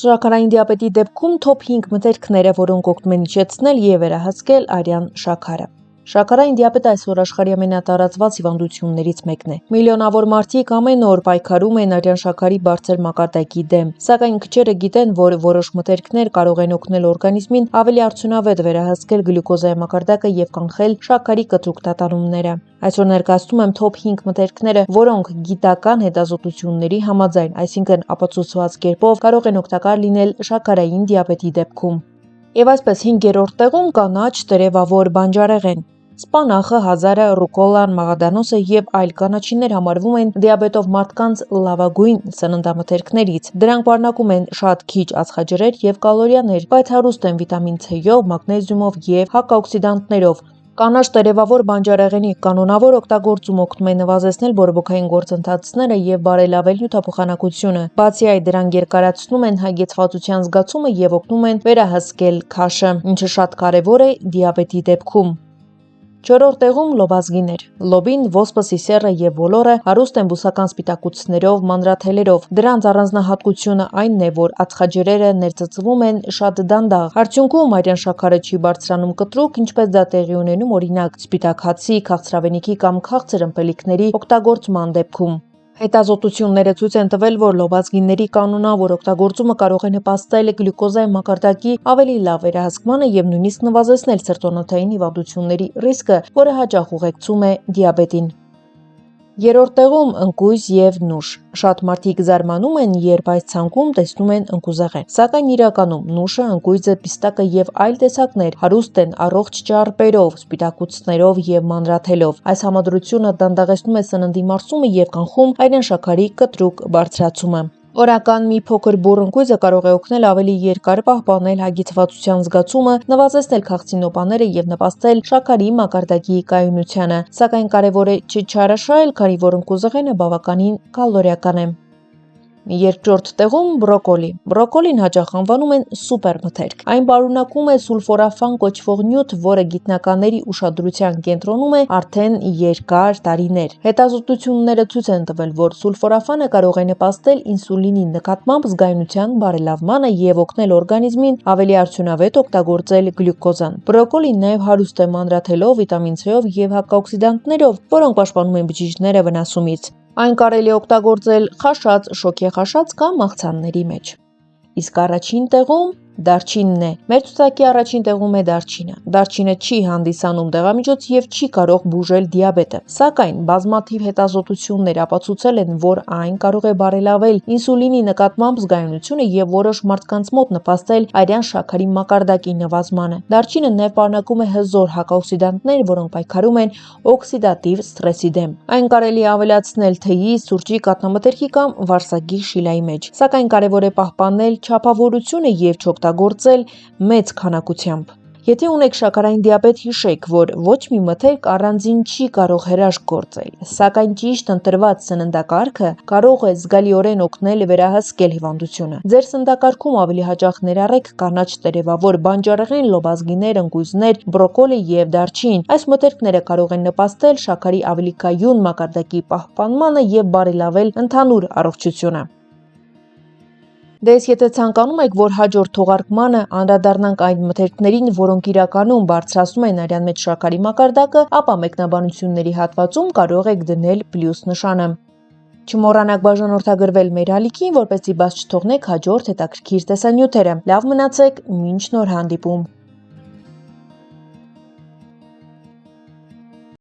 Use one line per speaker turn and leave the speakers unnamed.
Շաքարային դիաբետի դեպքում թոփ 5 մթերքները, որոնք օգնում են իջեցնել եւ վերահսկել արյան շաքարը։ Շաքարային դիաբետը այսօր աշխարհի ամենատարածված հիվանդություններից մեկն է։ Միլիոնավոր մարդիկ ամեն օր պայքարում են արյան շաքարի բարձր մակարդակի դեմ, սակայն քչերը գիտեն, որ որոշ մթերքներ կարող են օգնել օրգանիզմին ավելի արդյունավետ վերահսկել գլյուկոզայի մակարդակը եւ կանխել շաքարի կտրուկ տատանումները։ Այսօր ներկայացնում եմ թոփ 5 մթերքները, որոնք գիտական հետազոտությունների համաձայն, այսինքն ապացուցված կերպով կարող են օգտակար լինել շաքարային դիաբետի դեպքում։ Եվ այսպես 5-րդ տեղում կանաչ տերևավոր բանջարեղեն։ Սպանախը, հազարը, ռուկոլան, մաղադանոսը եւ այլ կանաչիներ համարվում են դիաբետով մարդկանց լավագույն սննդամթերքներից։ Դրանք պարունակում են շատ քիչ ածխաջրեր եւ կալորիաներ, բայց հարուստ են վիտամին C-ով, մագնեզիումով եւ հակաօքսիդանտներով։ Կանաչ տերևավոր բանջարեղենի կանոնավոր օգտագործումը օգնում է նվազեցնել բորբոքային գործընթացները եւ բարելավել նյութափոխանակությունը։ Բացի այդ, դրանք երկարացնում են հագեցվածության զգացումը եւ օգնում են վերահսկել քաշը, ինչը շատ կարեւոր է դիաբետի դեպքում։ 4-րդ տեղում լոբազգիներ։ Լոբին, ոսպը, սիսեռը եւ ոլորը հարուստ են բուսական սպիտակուցներով, մանրաթելերով։ Դրանց առանձնահատկությունը այն է, որ ածխաջրերը ներծծվում են շատ դանդաղ։ Արդյունքում արյան շաքարը չի բարձրանում կտրուկ, ինչպես դա տեղի ունենում օրինակ սպիտակ հացի, քաղցրավենիքի կամ քաղցր ըմպելիքների օգտագործման դեպքում։ Հետազոտությունները ցույց են տվել, որ լոբազգիների կանոնավոր օգտագործումը կարող է նպաստել գլյուկոզայի մակարդակի ավելի լավ վերահսկմանը եւ նույնիսկ նվազեցնել սրտոնոթային հիվանդությունների ռիսկը, որը հաճախ ուղեկցում է դիաբետին։ 3-րդ տեղում ընկույզ եւ նուշ։ Շատ մարդիկ զարմանում են, երբ այս ցանկում տեսնում են ընկուզեղեն, սակայն իրականում նուշը, ընկույզը, պիստակը եւ այլ տեսակներ հարուստ են առողջ ճարպերով, սպիտակուցներով եւ մանրաթելով։ Այս համադրությունը դանդաղեցնում է սննդի մարսումը եւ կանխում արյան շաքարի կտրուկ բարձրացումը։ Օրական մի փոքր բուռ ընկույզը կարող է օգնել ավելի երկար պահպանել հագեցվածության զգացումը, նվազեցնել քաղցինոպաները եւ նպաստել շաքարի մակարդակի կայունությանը, սակայն կարևոր է չչարաշահել, քանի որ ընկուզեղենը բավականին կալորիական է։ 2-րդ տեղում բրոկոլի։ Բրոկոլին հաճախ անվանում են սուպեր մթերք։ Այն պարունակում է սուլֆորաֆան կոչվող նյութ, որը գիտնականների ուշադրության կենտրոնում է արդեն երկար տարիներ։ Հետազոտությունները ցույց են տվել, որ սուլֆորաֆանը կարող է նպաստել ինսուլինի նկատմամբ զգայունության բարելավմանը եւ օգնել օրգանիզմին ավելի արդյունավետ օգտագործել գլյուկոզան։ Բրոկոլին նաեւ հարուստ է մանրաթելով, վիտամին C-ով եւ հակաօքսիդանտներով, որոնք պաշտպանում են բջիջները վնասումից։ Այն կարելի է օգտագործել խաշած, շոգեխաշած կամ աղցանների մեջ։ Իսկ առաջին տեղում դարչինն է։ Մեր ցուցակի առաջին տեղում է դարչինը։ Դարչինը չի հանդիսանում դեղամիջոց եւ չի կարող բուժել դիաբետը, սակայն բազմաթիվ հետազոտություններ ապացուցել են, որ այն կարող է բարելավել ինսուլինի նկատմամբ զգայունությունը եւ որոշ մարդկանց մոտ նպաստել արյան շաքարի մակարդակի նվազմանը։ Դարչինը նաեւ պարունակում է հզոր հակաօքսիդանտներ, որոնք պայքարում են օքսիդատիվ սթրեսի դեմ։ Այն կարելի է ավելացնել թեյի, սուրճի, կաթնամթերքի կամ վարսագի շիլայի մեջ, սակայն կարևոր է պահպանել չափավորությունը եւ չօգտագործել մեծ քանակությամբ։ Եթե ունեք շաքարային դիաբետ, հիշեք, որ ոչ մի մթերք առանձին չի կարող հրաշք գործել, սակայն ճիշտ ընտրված սննդակարգը կարող է զգալիորեն օգնել վերահսկել հիվանդությունը։ Ձեր սննդակարգում ավելի հաճախ ներառեք կանաչ տերևավոր բանջարեղեն, լոբազգիներ, ընկույզներ, բրոկոլի եւ դարչին։ Այս մթերքները կարող են նպաստել շաքարի ավելի կայուն մակարդակի պահպանմանը եւ բարելավել ընդհանուր առողջությունը։ Դες եթե ցանկանում եք, որ հաջորդ թողարկմանը անդրադառնանք այն մթերքներին, որոնք իրականում բարձրացնում են արյան մեջ շաքարի մակարդակը, ապա մեկնաբանությունների հատվածում կարող եք դնել պլյուս նշանը։ Չմոռանաք բաժանորդագրվել մեր ալիքին, որպեսզի բաց չթողնեք հաջորդ հետաքրքիր տեսանյութերը։ Լավ մնացեք, մինչ նոր հանդիպում։